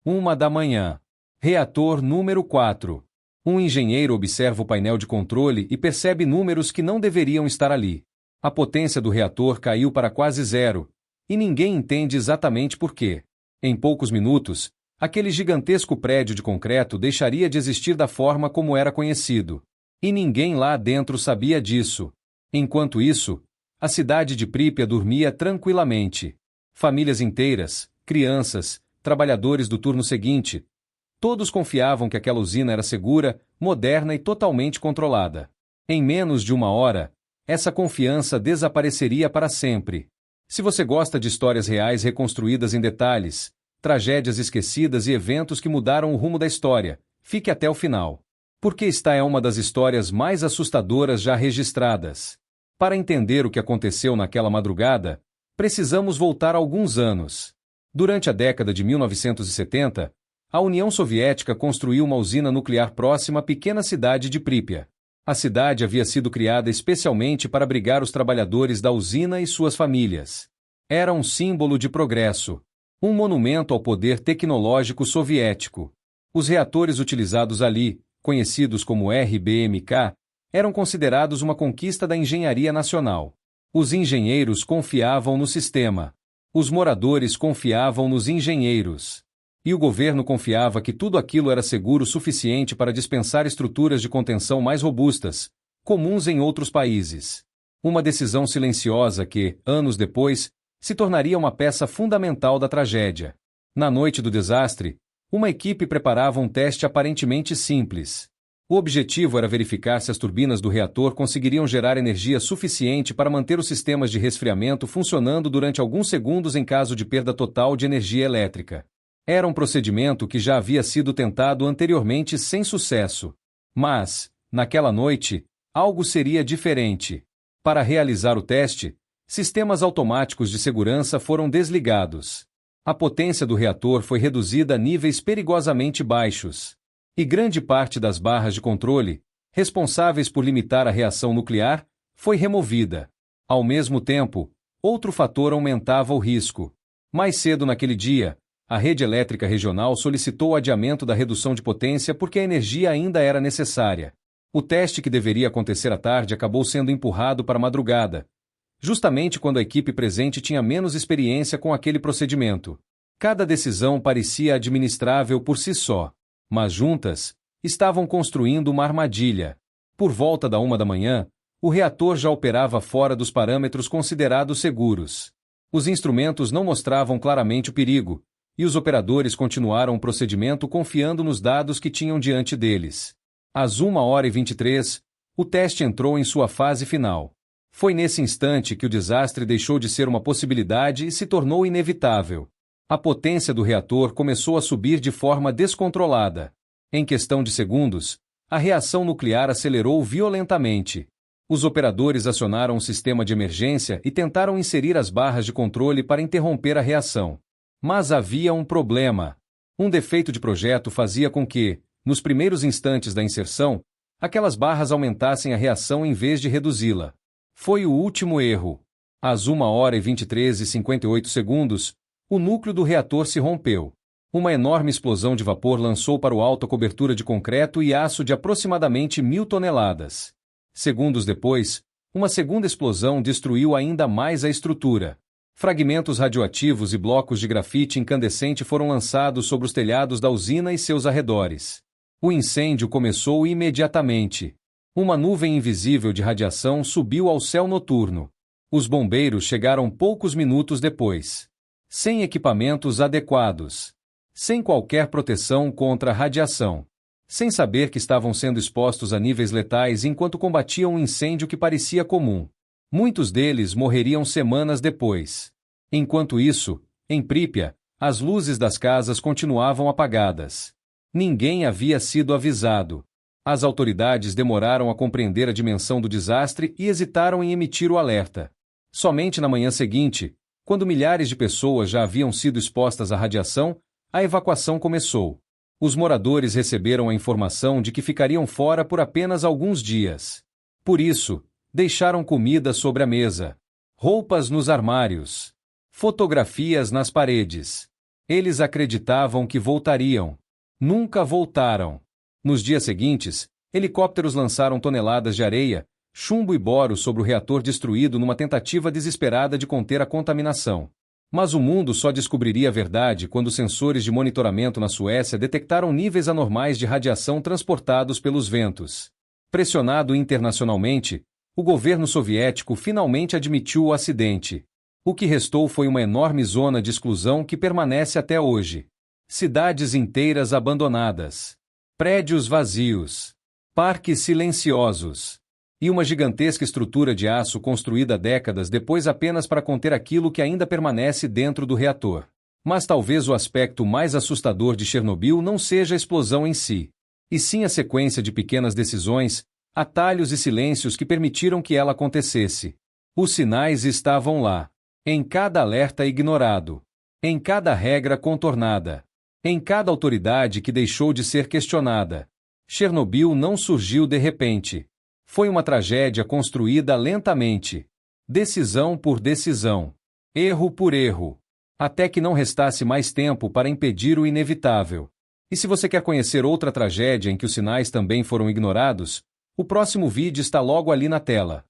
1 da manhã. Reator número 4. Um engenheiro observa o painel de controle e percebe números que não deveriam estar ali. A potência do reator caiu para quase zero, e ninguém entende exatamente por quê. Em poucos minutos, aquele gigantesco prédio de concreto deixaria de existir da forma como era conhecido. E ninguém lá dentro sabia disso. Enquanto isso, a cidade de Pripyat dormia tranquilamente. Famílias inteiras, crianças, trabalhadores do turno seguinte, todos confiavam que aquela usina era segura, moderna e totalmente controlada. Em menos de 1 hora, essa confiança desapareceria para sempre. Se você gosta de histórias reais reconstruídas em detalhes, tragédias esquecidas e eventos que mudaram o rumo da história, fique até o final. Porque esta é uma das histórias mais assustadoras já registradas. Para entender o que aconteceu naquela madrugada, precisamos voltar alguns anos. Durante a década de 1970, a União Soviética construiu uma usina nuclear próxima à pequena cidade de Pripyat. A cidade havia sido criada especialmente para abrigar os trabalhadores da usina e suas famílias. Era um símbolo de progresso, um monumento ao poder tecnológico soviético. Os reatores utilizados ali, conhecidos como RBMK, eram considerados uma conquista da engenharia nacional. Os engenheiros confiavam no sistema. Os moradores confiavam nos engenheiros. E o governo confiava que tudo aquilo era seguro o suficiente para dispensar estruturas de contenção mais robustas, comuns em outros países. Uma decisão silenciosa que, anos depois, se tornaria uma peça fundamental da tragédia. Na noite do desastre, uma equipe preparava um teste aparentemente simples. O objetivo era verificar se as turbinas do reator conseguiriam gerar energia suficiente para manter os sistemas de resfriamento funcionando durante alguns segundos em caso de perda total de energia elétrica. Era um procedimento que já havia sido tentado anteriormente sem sucesso. Mas, naquela noite, algo seria diferente. Para realizar o teste, sistemas automáticos de segurança foram desligados. A potência do reator foi reduzida a níveis perigosamente baixos. E grande parte das barras de controle, responsáveis por limitar a reação nuclear, foi removida. Ao mesmo tempo, outro fator aumentava o risco. Mais cedo naquele dia, a rede elétrica regional solicitou o adiamento da redução de potência porque a energia ainda era necessária. O teste que deveria acontecer à tarde acabou sendo empurrado para a madrugada, justamente quando a equipe presente tinha menos experiência com aquele procedimento. Cada decisão parecia administrável por si só, mas juntas, estavam construindo uma armadilha. Por volta da 1 da manhã, o reator já operava fora dos parâmetros considerados seguros. Os instrumentos não mostravam claramente o perigo, e os operadores continuaram o procedimento confiando nos dados que tinham diante deles. Às 1h23, o teste entrou em sua fase final. Foi nesse instante que o desastre deixou de ser uma possibilidade e se tornou inevitável. A potência do reator começou a subir de forma descontrolada. Em questão de segundos, a reação nuclear acelerou violentamente. Os operadores acionaram um sistema de emergência e tentaram inserir as barras de controle para interromper a reação. Mas havia um problema. Um defeito de projeto fazia com que, nos primeiros instantes da inserção, aquelas barras aumentassem a reação em vez de reduzi-la. Foi o último erro. Às 1h23:58, o núcleo do reator se rompeu. Uma enorme explosão de vapor lançou para o alto a cobertura de concreto e aço de aproximadamente 1.000 toneladas. Segundos depois, uma segunda explosão destruiu ainda mais a estrutura. Fragmentos radioativos e blocos de grafite incandescente foram lançados sobre os telhados da usina e seus arredores. O incêndio começou imediatamente. Uma nuvem invisível de radiação subiu ao céu noturno. Os bombeiros chegaram poucos minutos depois. Sem equipamentos adequados. Sem qualquer proteção contra a radiação. Sem saber que estavam sendo expostos a níveis letais enquanto combatiam um incêndio que parecia comum. Muitos deles morreriam semanas depois. Enquanto isso, em Pripyat, as luzes das casas continuavam apagadas. Ninguém havia sido avisado. As autoridades demoraram a compreender a dimensão do desastre e hesitaram em emitir o alerta. Somente na manhã seguinte, quando milhares de pessoas já haviam sido expostas à radiação, a evacuação começou. Os moradores receberam a informação de que ficariam fora por apenas alguns dias. Por isso, deixaram comida sobre a mesa, roupas nos armários, fotografias nas paredes. Eles acreditavam que voltariam. Nunca voltaram. Nos dias seguintes, helicópteros lançaram toneladas de areia, chumbo e boro sobre o reator destruído numa tentativa desesperada de conter a contaminação. Mas o mundo só descobriria a verdade quando sensores de monitoramento na Suécia detectaram níveis anormais de radiação transportados pelos ventos. Pressionado internacionalmente, o governo soviético finalmente admitiu o acidente. O que restou foi uma enorme zona de exclusão que permanece até hoje. Cidades inteiras abandonadas. Prédios vazios. Parques silenciosos. E uma gigantesca estrutura de aço construída décadas depois apenas para conter aquilo que ainda permanece dentro do reator. Mas talvez o aspecto mais assustador de Chernobyl não seja a explosão em si, e sim a sequência de pequenas decisões, atalhos e silêncios que permitiram que ela acontecesse. Os sinais estavam lá, em cada alerta ignorado, em cada regra contornada, em cada autoridade que deixou de ser questionada. Chernobyl não surgiu de repente. Foi uma tragédia construída lentamente, decisão por decisão, erro por erro, até que não restasse mais tempo para impedir o inevitável. E se você quer conhecer outra tragédia em que os sinais também foram ignorados, o próximo vídeo está logo ali na tela.